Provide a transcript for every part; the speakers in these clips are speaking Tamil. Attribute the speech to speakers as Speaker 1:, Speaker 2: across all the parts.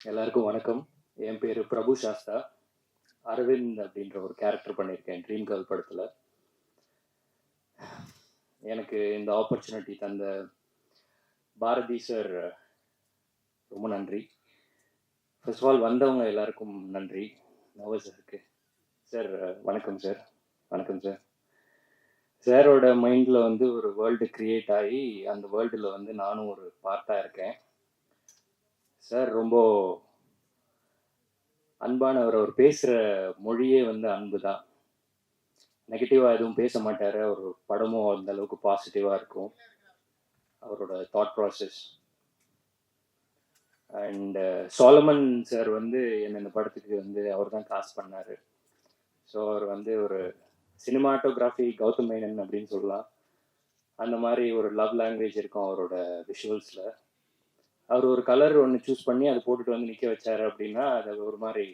Speaker 1: எல்லாருக்கும் வணக்கம். என் பேரு பிரபு சாஸ்தா. அரவிந்த் அப்படின்ற ஒரு கேரக்டர் பண்ணியிருக்கேன் ட்ரீம் கேர்ள் படத்துல. எனக்கு இந்த ஆப்பர்ச்சுனிட்டி தந்த பாரதி சார் ரொம்ப நன்றி. ஃபர்ஸ்ட் ஆஃப் ஆல் வந்தவங்க எல்லாருக்கும் நன்றி. நர்வஸா இருக்கு. சார் வணக்கம் சார். வணக்கம் சார். சாரோட மைண்டில் வந்து ஒரு வேர்ல்டு கிரியேட் ஆகி அந்த வேர்ல்டில் வந்து நானும் ஒரு பார்ட்டாக இருக்கேன். சார் ரொம்ப அன்பானவர். அவர் பேசுகிற மொழியே வந்து அன்பு தான். நெகட்டிவாக எதுவும் பேச மாட்டார். ஒரு படமும் அந்த அளவுக்கு பாசிட்டிவாக இருக்கும் அவரோட thought process. And Solomon sir வந்து என்ன இந்த படத்துக்கு வந்து அவர் தான் காஸ்ட் பண்ணார். ஸோ அவர் வந்து ஒரு சினிமாட்டோகிராஃபி கௌதம் மேனன் அப்படின்னு சொல்லலாம். அந்த மாதிரி ஒரு லவ் லாங்குவேஜ் இருக்கும் அவரோட விஷுவல்ஸில். அவர் ஒரு கலர் ஒன்று சூஸ் பண்ணி அதை போட்டுட்டு வந்து நிற்க வச்சார் அப்படின்னா அது ஒரு மாதிரி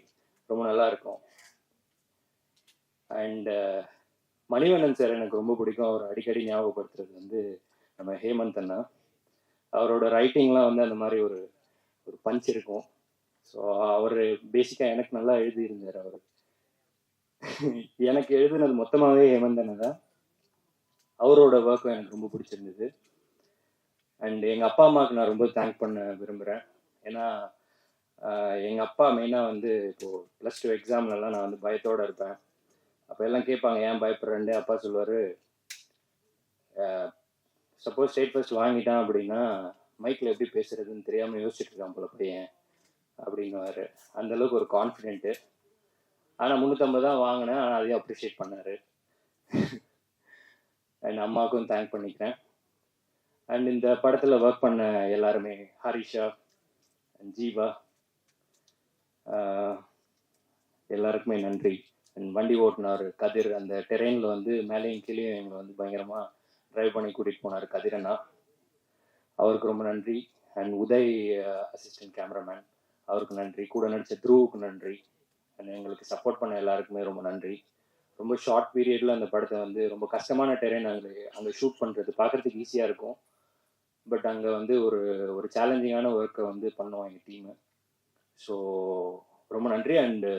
Speaker 1: ரொம்ப நல்லா இருக்கும். அண்ட் மணிவண்ணன் சார் எனக்கு ரொம்ப பிடிக்கும். அவர் அடிக்கடி ஞாபகப்படுத்துறது வந்து நம்ம ஹேமந்த் அண்ணா. அவரோட ரைட்டிங்லாம் வந்து அந்த மாதிரி ஒரு ஒரு பஞ்ச் இருக்கும். ஸோ அவர் பேசிக்காக எனக்கு நல்லா எழுதியிருந்தார். அவர் எனக்கு எழுதுனது மொத்தமாகவே ஹேமந்த் அண்ணா தான். அவரோட ஒர்க்கும் எனக்கு ரொம்ப பிடிச்சிருந்தது. அண்ட் எங்கள் அப்பா அம்மாவுக்கு நான் ரொம்ப தேங்க் பண்ண விரும்புகிறேன். ஏன்னா எங்கள் அப்பா மெயினாக வந்து இப்போது +2 எக்ஸாம்லலாம் நான் வந்து பயத்தோடு இருப்பேன். அப்போ எல்லாம் கேட்பாங்க ஏன் பயப்படுறேன்ட்டு. அப்பா சொல்லுவார், சப்போஸ் ஸ்டேட் ஃபர்ஸ்ட் வாங்கிட்டான் அப்படின்னா மைக்கில் எப்படி பேசுறதுன்னு தெரியாமல் யோசிச்சுட்டு இருக்கான் போல பையன் அப்படின்னுவார். அந்தளவுக்கு ஒரு கான்ஃபிடென்ட்டு. ஆனால் 350 தான் வாங்கினேன். ஆனால் அதையும் அப்ரிஷியேட் பண்ணார். அண்ட் அம்மாவுக்கும் தேங்க் பண்ணிக்கிறேன். அண்ட் இந்த படத்தில் ஒர்க் பண்ண எல்லாருமே, ஹரிஷா அண்ட் ஜீவா, எல்லாருக்குமே நன்றி. அண்ட் வண்டி ஓட்டினார் கதிர். அந்த டெரெயினில் வந்து மேலேயும் கீழேயும் எங்களை வந்து பயங்கரமாக ட்ரைவ் பண்ணி கூட்டிகிட்டு போனார் கதிரண்ணா. அவருக்கு ரொம்ப நன்றி. அண்ட் உதய் அசிஸ்டன்ட் கேமராமேன், அவருக்கு நன்றி. கூட நடித்த த்ரூவுக்கு நன்றி. அண்ட் எங்களுக்கு சப்போர்ட் பண்ண எல்லாருக்குமே ரொம்ப நன்றி. ரொம்ப ஷார்ட் பீரியடில் அந்த படத்தை வந்து ரொம்ப கஷ்டமான டெரெயின் அங்கே ஷூட் பண்ணுறது பார்க்குறதுக்கு ஈஸியாக இருக்கும். பட் அங்கே வந்து ஒரு ஒரு சேலஞ்சிங்கான ஒர்க்கை வந்து பண்ணோம் எங்கள் டீமு. ஸோ ரொம்ப நன்றி. அண்டு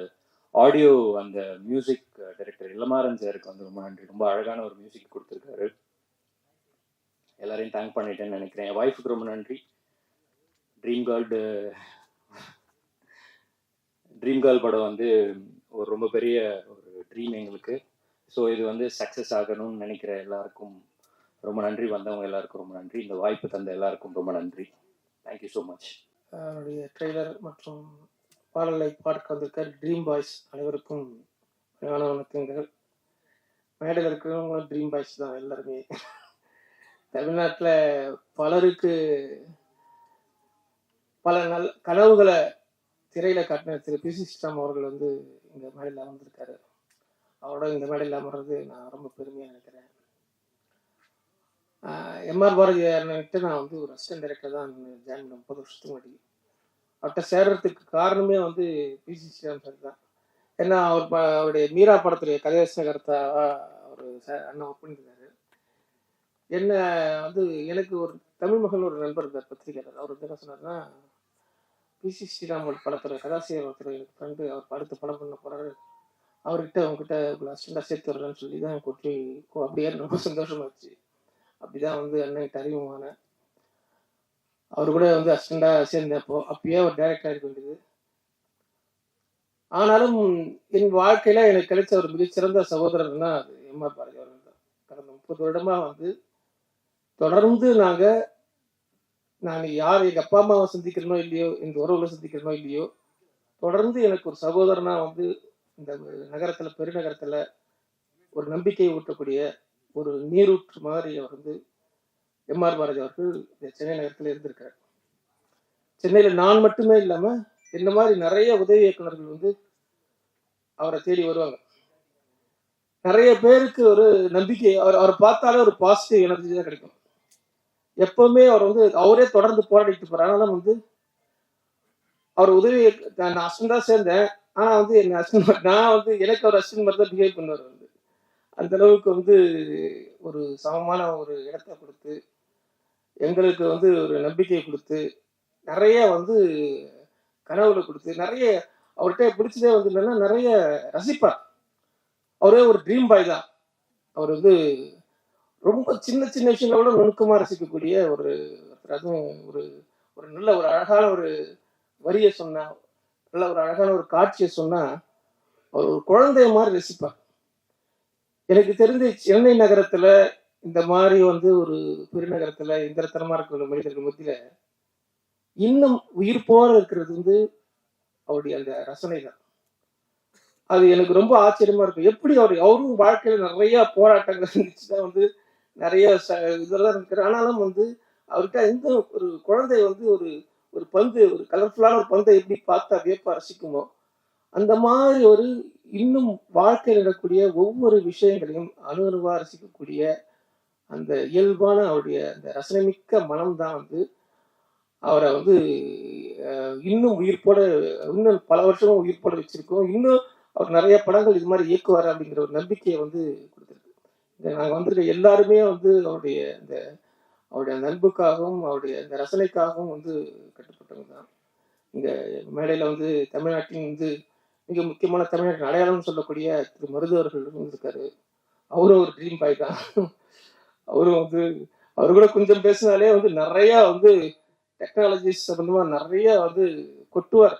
Speaker 1: ஆடியோ அந்த மியூசிக் டைரக்டர் இளமாறன் சாருக்கு வந்து ரொம்ப நன்றி. ரொம்ப அழகான ஒரு மியூசிக் கொடுத்துருக்காரு. எல்லாரையும் தேங்க் பண்ணிட்டேன்னு நினைக்கிறேன். என் ஒய்ஃபுக்கு ரொம்ப நன்றி. ட்ரீம் கேர்ள் படம் வந்து ஒரு ரொம்ப பெரிய ஒரு ட்ரீம் எங்களுக்கு. ஸோ இது வந்து சக்ஸஸ் ஆகணும்னு நினைக்கிற எல்லாருக்கும் ரொம்ப நன்றி. வந்தவங்க எல்லாருக்கும் ரொம்ப நன்றி. இந்த வாய்ப்பு தந்த எல்லாருக்கும் ரொம்ப நன்றி. Thank you so much.
Speaker 2: அவருடைய ட்ரெய்லர் மற்றும் பாடலை பார்க்க வந்திருக்க ட்ரீம் பாய்ஸ் அனைவருக்கும் வணக்கங்கள். மேடையில் இருக்கிறவங்களும் ட்ரீம் பாய்ஸ் தான் எல்லாருமே. தமிழ்நாட்டில் பலருக்கு பல கனவுகளை திரையில காட்டின திரு பி.சி. ஸ்ரீராம் அவர்கள் வந்து இந்த மேடையில் அமர்ந்திருக்காரு. அவரோட இந்த மேடையில் அமர்றது நான் ரொம்ப பெருமையாக நினைக்கிறேன். எம்ஆர் பாரதியார்கிட்ட நான் வந்து ஒரு அசிஸ்டன்ட் டைரக்டர் தான் ஜாயின் பண்ண 30 வருஷத்துக்கு முன்னாடி. அவர்கிட்ட சேர்றதுக்கு காரணமே வந்து பி.சி. ஸ்ரீராம் சார் தான். ஏன்னா அவருடைய மீரா படத்துடைய கதையரசகர்த்தா அவர் அண்ணா ஒர்க் பண்ணியிருந்தாரு. என்ன வந்து எனக்கு ஒரு தமிழ் மகன் ஒரு நண்பர் இருந்தார், பத்திரிகையாளர். அவர் வந்து என்ன சொன்னார்னா, பி.சி. ஸ்ரீராம் படத்துல கதாசிரியர் ஒருத்தர் எனக்கு ஃப்ரெண்டு, அவர் அடுத்து படம் பண்ண போறாரு, அவர்கிட்ட உங்ககிட்ட அசிஸ்டண்டாக சேர்த்து வரலன்னு சொல்லி தான் கூட்டி அப்படியே ரொம்ப சந்தோஷமாச்சு. அப்படிதான் வந்து அண்ணன் அறிமுகமானேன். அவரு கூட வந்து அசிஸ்டண்டாக சேர்ந்தப்போ அப்பயே ஒரு டைரக்டர் இருக்க வேண்டியது. ஆனாலும் என் வாழ்க்கையில எனக்கு கிடைச்ச ஒரு மிகச்சிறந்த சகோதரர்னா அது எம்ஆர் பாரதி அவர்கள் தான். கடந்த 30 வருடமா வந்து தொடர்ந்து நான் யார் எங்க அப்பா அம்மாவை சந்திக்கிறனோ இல்லையோ, இந்த உறவுகளை சந்திக்கிறனோ இல்லையோ, தொடர்ந்து எனக்கு ஒரு சகோதரனா வந்து இந்த நகரத்துல, பெருநகரத்துல ஒரு நம்பிக்கையை ஊட்டக்கூடிய ஒரு நீரூற்று மாதிரி அவர் வந்து எம்ஆர் பாரதி அவர்கள் இந்த சென்னை நகரத்துல இருந்திருக்காரு. சென்னையில நான் மட்டுமே இல்லாம இந்த மாதிரி நிறைய உதவி இயக்குநர்கள் வந்து அவரை தேடி வருவாங்க. நிறைய பேருக்கு ஒரு நம்பிக்கை, அவரை பார்த்தாலே ஒரு பாசிட்டிவ் எனர்ஜி தான் கிடைக்கும். எப்பவுமே அவர் வந்து அவரே தொடர்ந்து போராடிட்டு போறாரு. ஆனாலும் வந்து அவர் உதவி நான் அசிஸ்டண்டா சேர்ந்தேன். ஆனா வந்து என் அசிஸ்டன்ட் நான் வந்து எனக்கு அவர் அசிஸ்டன்ட் மாதிரி தான் பிஹேவ் பண்ணுவார். வந்து அந்த அளவுக்கு வந்து ஒரு சமமான ஒரு இடத்தை கொடுத்து, எங்களுக்கு வந்து ஒரு நம்பிக்கையை கொடுத்து, நிறைய வந்து கனவுல கொடுத்து நிறைய அவர்கிட்ட பிடிச்சதே வந்து என்னன்னா நிறைய ரசிப்பார். அவரே ஒரு ட்ரீம் பாய் தான். அவர் வந்து ரொம்ப சின்ன சின்ன விஷயங்களை விட நுணுக்கமா ரசிக்கக்கூடிய ஒரு அதுவும் ஒரு ஒரு நல்ல ஒரு அழகான ஒரு வரியை சொன்னா, நல்ல ஒரு அழகான ஒரு காட்சியை சொன்னா அவர் ஒரு குழந்தைய மாதிரி ரசிப்பார். எனக்கு தெரிஞ்சு சென்னை நகரத்துல இந்த மாதிரி வந்து ஒரு பெருநகரத்துல இந்திரத்தனமா இருக்கிற மனிதர்கள் மத்தியில இன்னும் உயிர் போல இருக்கிறது வந்து அவருடைய அந்த ரசனை தான். அது எனக்கு ரொம்ப ஆச்சரியமா இருக்கும். எப்படி அவரும் வாழ்க்கையில நிறைய போராட்டங்கள் இருந்துச்சுதான் வந்து நிறைய இதெல்லாம் இருக்கிற ஆனாலும் வந்து அவர்கிட்ட எந்த ஒரு குழந்தை வந்து ஒரு ஒரு பந்து ஒரு கலர்ஃபுல்லான ஒரு பந்தை எப்படி பார்த்தா வியப்பா ரசிக்குமோ அந்த மாதிரி ஒரு இன்னும் வாழ்க்கையில் நடக்கூடிய ஒவ்வொரு விஷயங்களையும் அணுவா ரசிக்கக்கூடிய அந்த இயல்பான அவருடைய அந்த ரசனைமிக்க மனம்தான் வந்து அவரை வந்து இன்னும் உயிர்ப்போட இன்னும் பல வருஷமும் உயிர்ப்போட வச்சிருக்கோம். இன்னும் அவர் நிறைய படங்கள் இது மாதிரி இயக்குவார் அப்படிங்கிற ஒரு நம்பிக்கையை வந்து கொடுத்துருக்கு. நாங்கள் வந்துருக்க எல்லாருமே வந்து அவருடைய அந்த அன்புக்காகவும் அவருடைய அந்த ரசனைக்காகவும் வந்து கட்டுப்பட்டவங்க தான். இங்க மேடையில வந்து தமிழ்நாட்டின் வந்து மிக முக்கியமான தமிழ்நாட்டின் அடையாளம் சொல்லக்கூடிய திரு மருது அவர்கள் இருக்காரு. அவரும் ஒரு ட்ரீம் பாய் தான். அவரும் வந்து அவரு கூட கொஞ்சம் பேசினாலே வந்து நிறைய வந்து டெக்னாலஜிஸ் சம்பந்தமா நிறைய வந்து கொட்டுவார்.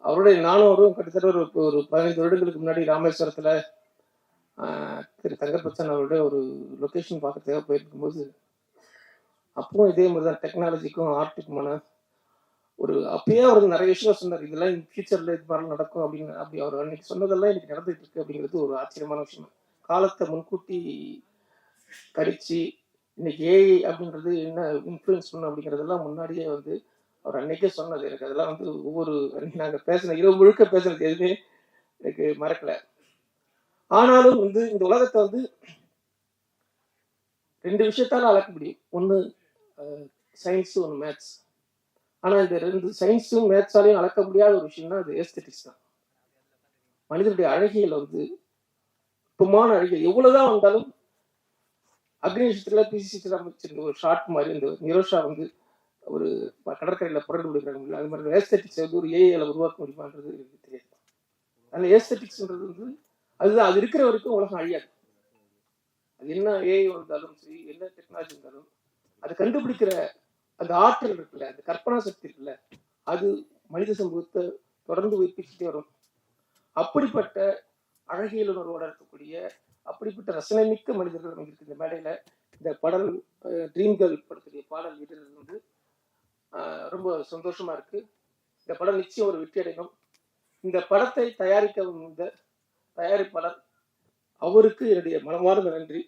Speaker 2: அவருடைய நானும் அவரும் கிட்டத்தட்ட ஒரு 15 வருடங்களுக்கு முன்னாடி ராமேஸ்வரத்துல திரு தங்கப்பச்சன் அவருடைய ஒரு லொக்கேஷன் பார்க்கறதுக்காக போயிருக்கும்போது அப்பவும் இதே மாதிரி தான் டெக்னாலஜிக்கும் ஆர்ட்டுக்குமான ஒரு அப்பயே அவர் நிறைய விஷயம் சொன்னார். இதெல்லாம் ஃபியூச்சர்ல இது மாதிரி நடக்கும் அப்படின்னு அப்படி அவர் அன்னைக்கு சொன்னதெல்லாம் எனக்கு நடந்துட்டு இருக்கு அப்படிங்கிறது ஒரு ஆச்சரியமான விஷயம். காலத்தை முன்கூட்டி கடிச்சு இன்னைக்கு ஏஐ அப்படின்றது என்ன இன்ஃப்ளூயன்ஸ் பண்ணும் அப்படிங்கிறதெல்லாம் முன்னாடியே வந்து அவர் அன்னைக்கே சொன்னது. எனக்கு அதெல்லாம் வந்து ஒவ்வொரு நாங்கள் பேசின இரவு முழுக்க பேசுனது எதுவுமே எனக்கு மறக்கல. ஆனாலும் வந்து இந்த உலகத்தை வந்து 2 விஷயத்தால அளக்க முடியும். ஒன்று சயின்ஸ், ஒன்று மேத்ஸ். ஆனால் இந்த 2 சயின்ஸும் மேத்ஸாலையும் அளக்க முடியாத ஒரு விஷயம்னா அது ஏஸ்தெட்டிக்ஸ் தான். மனிதனுடைய அழகியல் வந்து சுத்தமான அழகியல் எவ்வளவுதான் வந்தாலும் அக்னிநட்சத்திரத்துல பிசி அமைச்சிருந்த ஒரு ஷார்ட் மாதிரி இந்த நிரோஷா வந்து ஒரு கடற்கரையில புரண்டு விடுக்கிறாங்க. அது மாதிரி ஏஸ்தெட்டிக்ஸ் வந்து ஒரு ஏஐல உருவாக்க முடியுமான்றது எனக்கு தெரியாது. அதனால ஏஸ்தெட்டிக்ஸ்ன்றது வந்து அதுதான் அது இருக்கிற வரைக்கும் உலகம் அழியாது. அது என்ன ஏஐ வந்தாலும் சரி, என்ன டெக்னாலஜி இருந்தாலும் அதை கண்டுபிடிக்கிற அந்த ஆற்றல் இருக்குல்ல, அந்த கற்பனா சக்தி இருக்குல்ல, அது மனித சமூகத்தை தொடர்ந்து உயிர்ப்பிச்சுட்டே வரும். அப்படிப்பட்ட அழகியல் உணர்வோட இருக்கக்கூடிய அப்படிப்பட்ட ரசனை மிக்க மனிதர்கள் இருக்கு இந்த மேடையில. இந்த பாடல் ட்ரீம் கேர்ள் படத்துடைய பாடல் வீடுறது வந்து ரொம்ப சந்தோஷமா இருக்கு. இந்த படம் நிச்சயம் ஒரு வெற்றி அடையும். இந்த படத்தை தயாரிக்க வந்த தயாரிப்பாளர் அவருக்கு என்னுடைய மனமார்ந்த நன்றி.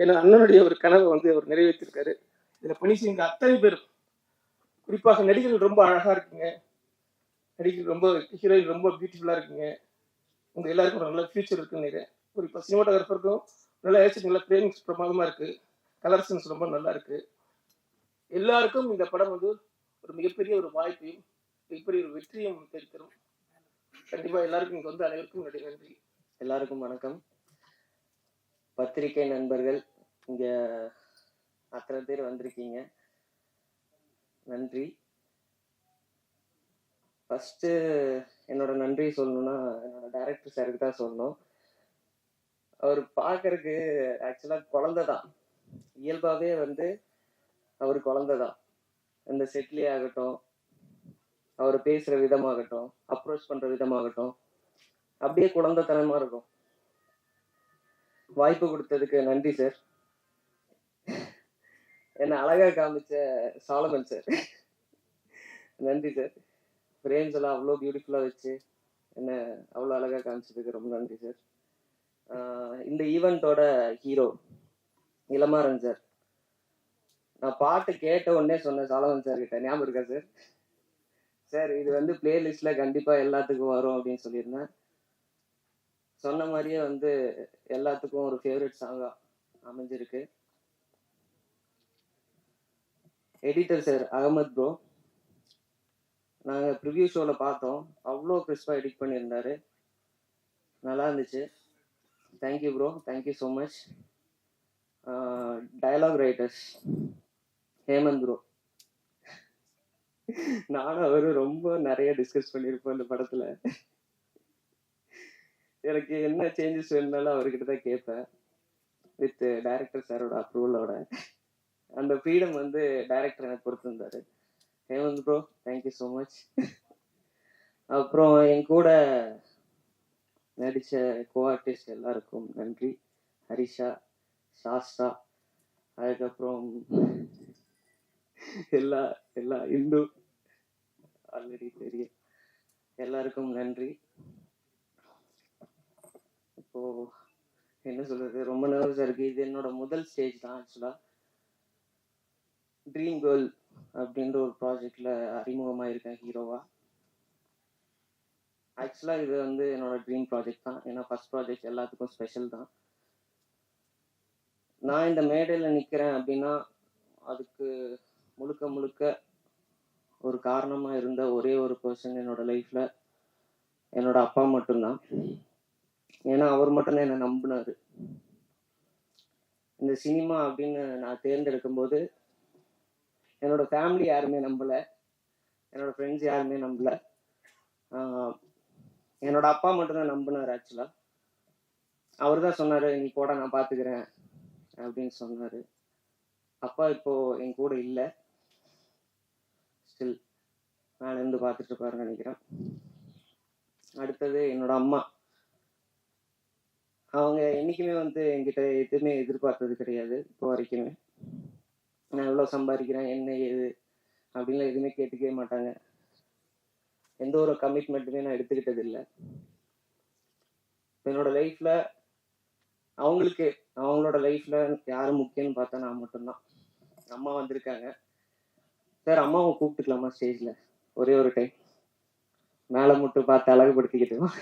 Speaker 2: ஏன்னா அண்ணனுடைய ஒரு கனவை வந்து அவர் நிறைவேற்றிருக்காரு. இதுல பணி செய்த அத்தனை பேரும், குறிப்பாக நடிகர்கள் ரொம்ப அழகா இருக்குங்க, நடிகர்கள் ரொம்ப ஹீரோயின் ரொம்ப பியூட்டிஃபுல்லா இருக்குங்க. உங்க எல்லாருக்கும் ஒரு நல்ல ஃபியூச்சர் இருக்குன்னு நினைக்கிறேன். குறிப்பாக சினிமாட்டோகிராஃபருக்கும் நல்லா ஏசி நல்ல ஃப்ரேமிங்ஸ் பிரமாதமா இருக்கு, கலர் சென்ஸ் ரொம்ப நல்லா இருக்கு. எல்லாருக்கும் இந்த படம் வந்து ஒரு மிகப்பெரிய ஒரு வாய்ப்பையும் மிகப்பெரிய ஒரு வெற்றியும் தெரிவிக்கிறோம். கண்டிப்பா எல்லாருக்கும் இங்க வந்து அனைவருக்கும் என்னுடைய நன்றி.
Speaker 3: எல்லாருக்கும் வணக்கம். பத்திரிகை நண்பர்கள் இங்க அத்தனை பேர் வந்திருக்கீங்க, நன்றி. ஃபர்ஸ்ட் என்னோட நன்றி சொல்லணும்னா என்னோட டைரக்டர் சாருக்கு தான் சொல்லணும். அவர் பார்க்கறதுக்கு ஆக்சுவலா குழந்தை தான், இயல்பாவே வந்து அவர் குழந்தை தான். இந்த செட்லி ஆகட்டும், அவர் பேசுற விதமாகட்டும், அப்ரோச் பண்ற விதமாகட்டும், அப்படியே குழந்தைத்தனமா இருக்கும். வாய்ப்பு கொடுத்ததுக்கு நன்றி சார். என்ன அழகா காமிச்ச சாலமன் சார், நன்றி சார். ஃப்ரேம்ஸ் எல்லாம் அவ்வளோ பியூட்டிஃபுல்லா வச்சு என்ன அவ்வளோ அழகா காமிச்சதுக்கு ரொம்ப நன்றி சார். இந்த ஈவெண்ட்டோட ஹீரோ இளமாறன் சார், நான் பாட்டு கேட்ட உடனே சொன்னேன் சாலமன் சார் கிட்ட, ஞாபகம் இருக்கா சார்? சார் இது வந்து பிளேலிஸ்ட்ல கண்டிப்பா எல்லாத்துக்கும் வரும் அப்படின்னு சொல்லியிருந்தேன். சொன்ன மாதிரியே வந்து எல்லாத்துக்கும் ஒரு ஃபேவரட் சாங்கா அமைஞ்சிருக்கு. எடிட்டர் சார் அகமத் ப்ரோ, நாங்கள் ப்ரிவியூ ஷோவில் பார்த்தோம், அவ்வளோ கிறிஸ்பாக எடிட் பண்ணியிருந்தாரு, நல்லா இருந்துச்சு. Thank you bro, thank you so much. Dialogue writers Hemant bro, நானும் அவரும் ரொம்ப நிறைய டிஸ்கஸ் பண்ணியிருப்போம் இந்த படத்துல. எனக்கு என்ன சேஞ்சஸ் வேணும்னாலும் அவர்கிட்ட தான் கேட்பேன். வித் டைரக்டர் சாரோட அப்ரூவலோட. அந்த ஃப்ரீடம் வந்து டைரக்டர் எனக்கு கொடுத்துருந்தாரு. Hemanth bro, thank you so much. அப்புறம் என் கூட நடித்த கோ ஆர்டிஸ்ட் எல்லாருக்கும் நன்றி. ஹரிஷா, சாஸ்தா, அதுக்கப்புறம் எல்லா எல்லா இந்து ஆல்ரெடி தெரியும், எல்லாருக்கும் நன்றி. இப்போ என்ன சொல்றது, ரொம்ப நர்வஸா இருக்கு. இது என்னோட முதல் ஸ்டேஜ் தான் ஆக்சுவலா. ட்ரீம் கேர்ள் அப்படின்ற ஒரு ப்ராஜெக்ட்ல அறிமுகமாயிருக்கேன் ஹீரோவா. ஆக்சுவலா இது வந்து என்னோட ட்ரீம் ப்ராஜெக்ட் தான். ஏன்னா ஃபர்ஸ்ட் ப்ராஜெக்ட் எல்லாத்துக்கும் ஸ்பெஷல் தான். நான் இந்த மேடையில் நிற்கிறேன் அப்படின்னா அதுக்கு முழுக்க முழுக்க ஒரு காரணமா இருந்த ஒரே ஒரு பர்சன் என்னோட லைஃப்ல என்னோட அப்பா மட்டும்தான். ஏன்னா அவர் மட்டும்தான் என்னை நம்பினாரு. இந்த சினிமா அப்படின்னு நான் தேர்ந்தெடுக்கும் போது என்னோட ஃபேமிலி யாருமே நம்பல, என்னோட ஃப்ரெண்ட்ஸ் யாருமே நம்பல. என்னோட அப்பா மட்டும்தான் நம்பினார். ஆக்சுவலா அவர் தான் சொன்னாரு, நீ போட நான் பாத்துக்கிறேன் அப்படின்னு சொன்னாரு. அப்பா இப்போ என் கூட இல்லை, ஸ்டில் மேல இருந்து பார்த்துட்டு இருப்பாருன்னு நினைக்கிறேன். அடுத்தது என்னோட அம்மா. அவங்க என்னைக்குமே வந்து என்கிட்ட எதுவுமே எதிர்பார்த்தது கிடையாது இப்போ வரைக்குமே. நான் எவ்வளோ சம்பாதிக்கிறேன் என்ன ஏது அப்படின்லாம் எதுவுமே கேட்டுக்கவே மாட்டாங்க. எந்த ஒரு கமிட்மெண்ட்டுமே நான் எடுத்துக்கிட்டது இல்லை. என்னோட லைஃப்ல அவங்களுக்கு அவங்களோட லைஃப்ல யாரு முக்கியம்னு பார்த்தா நான் மட்டும்தான். அம்மா வந்திருக்காங்க சார், அம்மாவை கூப்பிட்டுக்கலாமா ஸ்டேஜ்ல ஒரே ஒரு டைம்? மேலே மட்டும் பார்த்து அழகுபடுத்திக்கிட்டோம்.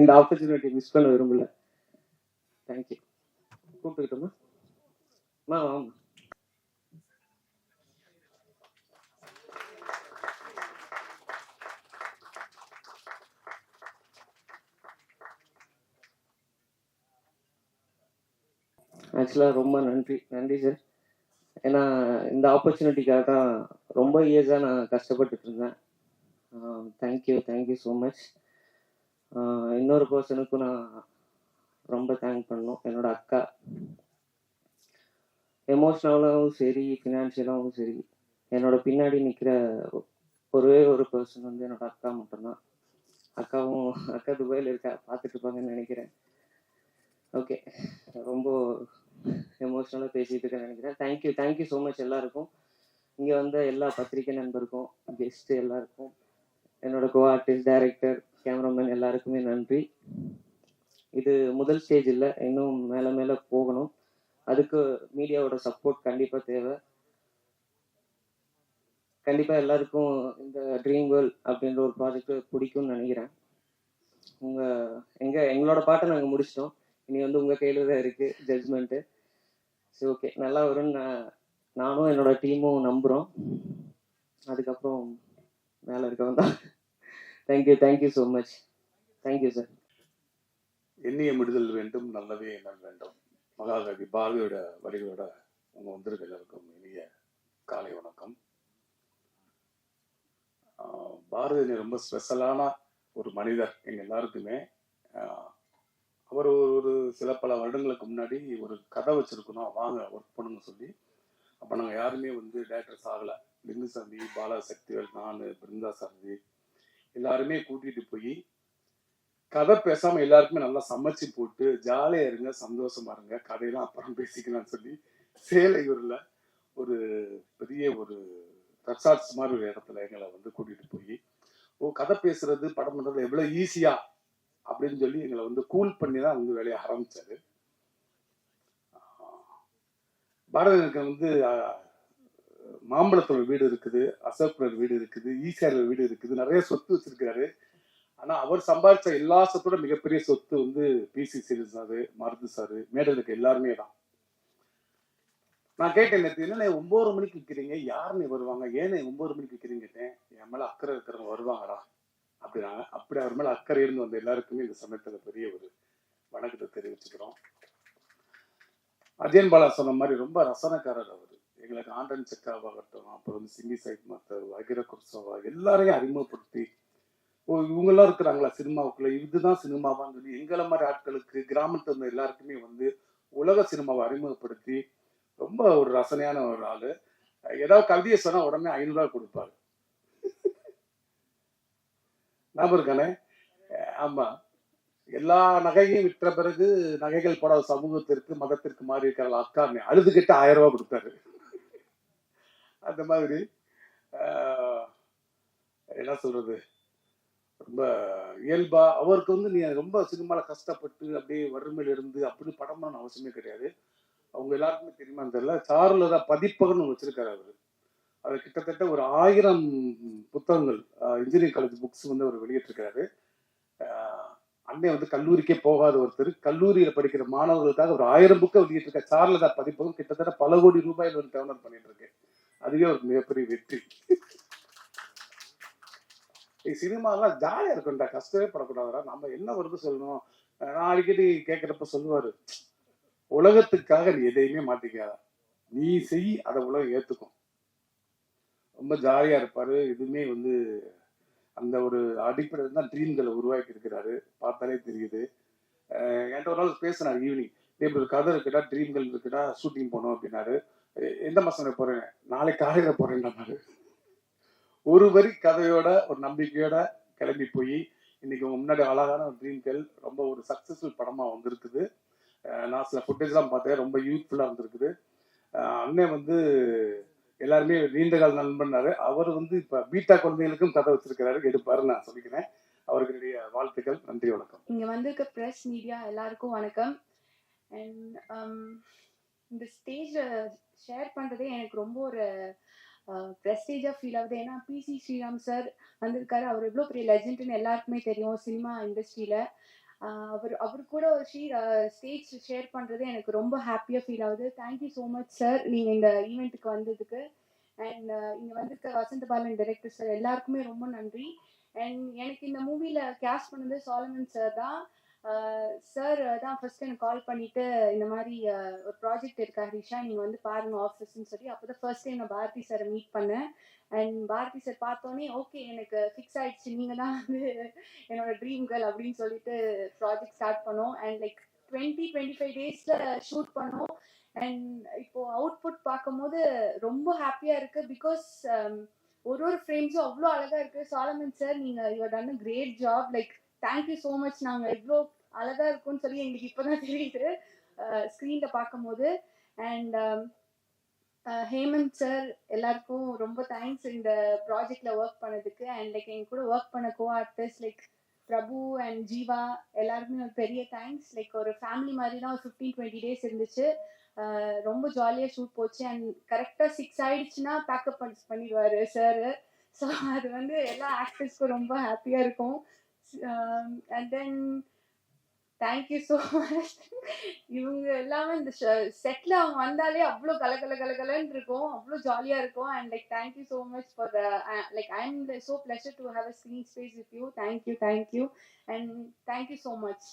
Speaker 3: இந்த ஆப்பர்ச்சுனிட்டி மிஸ் பண்ண விரும்பல. தேங்க்யூ. கூப்பிட்டுக்கிட்டோமா? ஆமாம். ஆக்சுவலாக ரொம்ப நன்றி சார். ஏன்னா இந்த ஆப்பர்ச்சுனிட்டிக்காக தான் ரொம்ப இயர்ஸாக நான் கஷ்டப்பட்டுட்டு இருந்தேன். Thank you so much. இன்னொரு பர்சனுக்கும் நான் ரொம்ப தேங்க் பண்ணணும், என்னோட அக்கா. எமோஷ்னலாகவும் சரி ஃபினான்ஷியலாகவும் சரி என்னோட பின்னாடி நிற்கிற ஒரே ஒரு பர்சன் வந்து என்னோட அக்கா மட்டும்தான். அக்கா துபாயில் இருக்கா, பார்த்துட்டு இருப்பாங்கன்னு நினைக்கிறேன். ஓகே, ரொம்ப எமோஷ்னலாக பேசிட்டு இருக்கேன்னு நினைக்கிறேன். தேங்க்யூ ஸோ மச் எல்லாருக்கும். இங்கே வந்த எல்லா பத்திரிகை நண்பருக்கும், கெஸ்ட்டு எல்லாருக்கும், என்னோட கோ ஆர்டிஸ்ட், டைரக்டர், கேமராமேன் எல்லாருக்குமே நன்றி. இது முதல் ஸ்டேஜ் இல்லை, இன்னும் மேலே மேலே போகணும். அதுக்கு மீடியாவோட சப்போர்ட் கண்டிப்பாக தேவை. கண்டிப்பாக எல்லாருக்கும் இந்த ட்ரீம் கேர்ள் அப்படின்ற ஒரு ப்ராஜெக்ட் பிடிக்கும்னு நினைக்கிறேன். எங்களோட பாட்டை நாங்கள் முடிச்சிட்டோம். இனி வந்து உங்கள் கையில் தான் இருக்குது ஜட்ஜ்மெண்ட்டு. சரி, ஓகே, நல்லா வரும்னு நானும் என்னோட டீமும் நம்புகிறோம். அதுக்கப்புறம் மேலே இருக்கவன் தான். Thank you so much. Thank you sir.
Speaker 4: எண்ணிய முடிதல் வேண்டும், நல்லவே எண்ணல் வேண்டும். மகாகவி பாரதியோட வரிகளோட உங்க வந்திருக்க எல்லாருக்கும் இனிய காலை வணக்கம். பாரதி ரொம்ப ஸ்பெஷலான ஒரு மனிதர் எங்க எல்லாருக்குமே. அவர் ஒரு சில பல வருடங்களுக்கு முன்னாடி ஒரு கதை வச்சிருக்கணும், வாங்க ஒர்க் பண்ணுங்க சொல்லி. அப்போ நாங்கள் யாருமே வந்து டேரக்டர்ஸ் ஆகலை. லிங்குசாமி, பாலாசக்திவேல், நான், பிருந்தா சாரதி எல்லாருமே கூட்டிகிட்டு போய் கதை பேசாம எல்லாருக்குமே நல்லா சமைச்சு போட்டு ஜாலியா இருங்க, சந்தோஷமா இருங்க, கதையெல்லாம் அப்புறம் பேசிக்கலாம்னு சொல்லி சேலையூர்ல ஒரு பெரிய ஒரு ரெசார்ட்ஸ் மாதிரி ஒரு இடத்துல எங்களை வந்து கூட்டிட்டு போய் கதை பேசுறது படம் பண்றது எவ்வளவு ஈஸியா அப்படின்னு சொல்லி எங்களை வந்து கூல் பண்ணி தான் வந்து வேலையை ஆரம்பிச்சாரு. பாரதிக்கு வந்து மாம்பழத்தோட வீடு இருக்குது, அசோக்னர் வீடு இருக்குது, ஈசிஆர் வீடு இருக்குது, நிறைய சொத்து வச்சிருக்காரு. ஆனா அவர் சம்பாதிச்ச எல்லா சொத்தோட மிகப்பெரிய சொத்து வந்து பிசி சீரிஸ் சாரு, மருது சாரு, மேடல் இருக்க எல்லாருமே தான். நான் கேட்டேன், நேற்று என்ன 9 மணிக்கு விற்கிறீங்க, யாருன்னு வருவாங்க, ஏன்னு 9 மணிக்கு விற்கிறீங்க கேட்டேன். என் மேல அக்கறை இருக்கிறவங்க வருவாங்கடா அப்படின்னாங்க. அப்படி அவர் மேல அக்கறை இருந்து வந்த எல்லாருக்குமே இந்த சமயத்துல பெரிய ஒரு வணக்கத்தை தெரிவிச்சுக்கிறோம். அஜயன் பாலா சொன்ன மாதிரி ரொம்ப ரசனக்காரர் அவர். எங்களுக்கு ஆண்டன் செக்காவாகட்டும், அப்புறம் வந்து சிங்கி சைத் மாத்தர், அகிர குர்சோவா எல்லாரையும் அறிமுகப்படுத்தி இவங்கெல்லாம் இருக்கிறாங்களா சினிமாவுக்குள்ள, இதுதான் சினிமாவான்னு சொல்லி எங்களை மாதிரி ஆட்களுக்கு, கிராமத்துல இருந்த எல்லாருக்குமே வந்து உலக சினிமாவை அறிமுகப்படுத்தி ரொம்ப ஒரு ரசனையான ஒரு ஆளு. ஏதாவது கவிதையை சொன்னா உடனே 500 கொடுப்பாரு. ஞாபகம் இருக்கானே? ஆமா. எல்லா நகையும் விற்ற பிறகு நகைகள் போடாத சமூகத்திற்கு மதத்திற்கு மாறி இருக்கிற அக்கா அழுதுகிட்டு 1000 கொடுத்தாரு. அந்த மாதிரி என்ன சொல்றது, ரொம்ப இயல்பா அவருக்கு வந்து நீ ரொம்ப சினிமால கஷ்டப்பட்டு அப்படியே வறுமையில இருந்து அப்படி படம் பண்ண அவசியமே கிடையாது. அவங்க எல்லாருக்குமே தெரியுமான்னு தெரியல, சாருலதா பதிப்பகம்னு வச்சிருக்காரு அவரு. அது கிட்டத்தட்ட ஒரு 1000 புத்தகங்கள் இன்ஜினியரிங் காலேஜ் புக்ஸ் வந்து அவர் வெளியிட்டிருக்காரு. அண்ணன் வந்து கல்லூரிக்கே போகாத ஒருத்தர் கல்லூரியில படிக்கிற மாணவர்களுக்காக ஒரு 1000 புக்கை வெளியிட்டிருக்க சார்லதா பதிப்பகம் கிட்டத்தட்ட பல கோடி ரூபாயில் ஒரு டெவலப் பண்ணிட்டு இருக்கு. அதுவே ஒரு மிகப்பெரிய வெற்றி. சினிமாலாம் ஜாலியா இருக்கும்டா, கஷ்டமே படக்கூடாதுடா, நம்ம என்ன வருது சொல்லணும். நான் அடிக்கடி கேட்கிறப்ப சொல்லுவாரு, உலகத்துக்காக நீ எதையுமே மாட்டிக்காத, நீ செய், அதை உலகம் ஏத்துக்கும். ரொம்ப ஜாலியா இருப்பாரு. எதுவுமே வந்து அந்த ஒரு அடிப்படையில் தான் ட்ரீம்களை உருவாக்கி இருக்கிறாரு, பார்த்தாலே தெரியுது. என்கிட்ட ஒரு நாள் பேசினார் ஈவினிங், ஒரு கதை இருக்குடா, ட்ரீம்கள் இருக்குடா, ஷூட்டிங் போனோம் அப்படின்னாரு. எந்த மாசம் போறேன், நாளைக்கு காலையில போறேன்டாரு. ஒரு வரி கதையோட ஒரு நம்பிக்கையோட கிளம்பி போய் இன்னைக்கு உங்க முன்னாடி அழகான ஒரு ட்ரீம்கள் ரொம்ப ஒரு சக்சஸ்ஃபுல் படமா வந்திருக்குது. நான் சில ஃபுட்டேஜ்லாம் பார்த்தேன், ரொம்ப யூத்ஃபுல்லா இருந்திருக்குது. அண்ணன் வந்து எல்லாருமே நீண்ட கால நண்பன்னாரு. அவர் வந்து இப்ப பீட்டா குழந்தைகளுக்கும் கதை வச்சிருக்கிறாரு, எடுப்பாரு நான் சொல்லிக்கிறேன். அவருக்கு என்னுடைய வாழ்த்துக்கள். நன்றி, வணக்கம்.
Speaker 5: இங்க வந்திருக்க பிரஸ் மீடியா எல்லாருக்கும் வணக்கம். அண்ட் இந்த ஸ்டேஜ்ல ஷேர் பண்றதே எனக்கு ரொம்ப ஒரு ப்ரெஸ்டீஜா ஃபீல் ஆகுது. ஏன்னா பிசி ஸ்ரீராம் சார் வந்திருக்காரு. அவர் எவ்வளோ பெரிய லெஜெண்ட்னு எல்லாருக்குமே தெரியும் சினிமா இண்டஸ்ட்ரியில. அவர் கூட ஒரு ஸ்டேஜ் ஷேர் பண்றது எனக்கு ரொம்ப ஹாப்பியா ஃபீல் ஆகுது. தேங்க்யூ ஸோ மச் சார், நீங்க இந்த ஈவெண்ட்டுக்கு வந்ததுக்கு. அண்ட் இங்க வந்திருக்க வசந்த பாலன் டைரக்டர் சார் எல்லாருக்குமே ரொம்ப நன்றி. அண்ட் எனக்கு இந்த மூவில கேஸ்ட் பண்ணது சாலமன் சார் தான். சார் தான் ஃபர்ஸ்ட் எனக்கு கால் பண்ணிட்டு இந்த மாதிரி ஒரு ப்ராஜெக்ட் இருக்கா ஹரிஷா, நீங்க வந்து பாருங்க ஆஃபீஸ்ன்னு சொல்லி. அப்போதான் ஃபர்ஸ்ட் டைம் நான் பாரதி சாரை மீட் பண்ணேன். அண்ட் பாரதி சார் பார்த்தோன்னே ஓகே எனக்கு ஃபிக்ஸ் ஆயிடுச்சு, நீங்க தான் வந்து என்னோட ட்ரீம் கேர்ள் அப்படின்னு சொல்லிட்டு ப்ராஜெக்ட் ஸ்டார்ட் பண்ணோம். அண்ட் லைக் 20-25 டேஸ்ல ஷூட் பண்ணோம். அண்ட் இப்போ அவுட்புட் பார்க்கும்போது ரொம்ப ஹாப்பியா இருக்கு. பிகாஸ் ஒரு ஃப்ரேம்ஸும் அவ்வளோ அழகா இருக்கு. சாலமன் சார், நீங்க you done a great job. Like thank you so much. நாங்க எவ்வளோ அழகா இருக்கும்னு சொல்லி எங்களுக்கு இப்போதான் தெரியுது ஸ்க்ரீன்ல பார்க்கும்போது. அண்ட் ஹேமந்த் சார் எல்லாருக்கும் ரொம்ப தேங்க்ஸ் இந்த ப்ராஜெக்ட்ல ஒர்க் பண்ணதுக்கு. அண்ட் லைக் எங்க கூட ஒர்க் பண்ண co artist like Prabhu and Jeeva எல்லாருக்குமே ஒரு பெரிய தேங்க்ஸ். லைக் ஒரு ஃபேமிலி மாதிரி தான் ஒரு 15-20 டேஸ் இருந்துச்சு. ரொம்ப ஜாலியாக ஷூட் போச்சு. அண்ட் கரெக்டாக 6 ஆயிடுச்சுன்னா பேக்கப் பண்ணிடுவாரு சார். ஸோ அது வந்து எல்லா ஆக்டர்ஸ்க்கும் ரொம்ப ஹாப்பியாக இருக்கும். And then thank you so much. இவங்க எல்லாமே இந்த செட்டில் அவங்க வந்தாலே அவ்வளோ கலகலன்னு இருக்கும், அவ்வளோ ஜாலியாக இருக்கும். And like thank you so much for like I am so pleasure to have a screen space with you. Thank you and thank you so much.